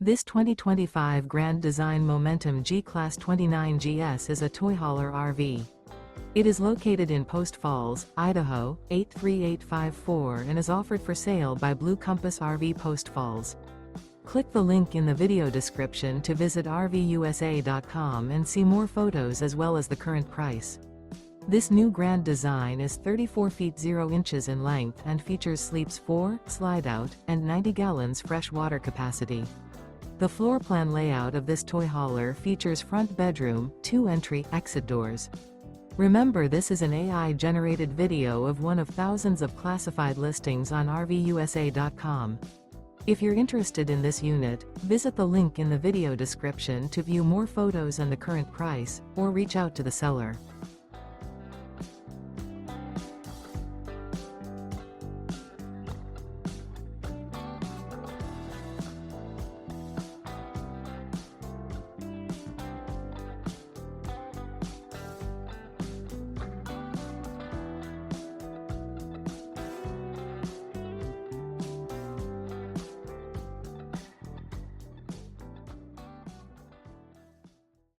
This 2025 Grand Design Momentum G-Class 29GS is a toy hauler RV. It is located in Post Falls, Idaho, 83854 and is offered for sale by Blue Compass RV Post Falls. Click the link in the video description to visit RVUSA.com and see more photos as well as the current price. This new Grand Design is 34 feet 0 inches in length and features sleeps 4, slide-out, and 90 gallons fresh water capacity. The floor plan layout of this toy hauler features front bedroom, 2 entry, exit doors. Remember, this is an AI-generated video of one of thousands of classified listings on RVUSA.com. If you're interested in this unit, visit the link in the video description to view more photos and the current price, or reach out to the seller.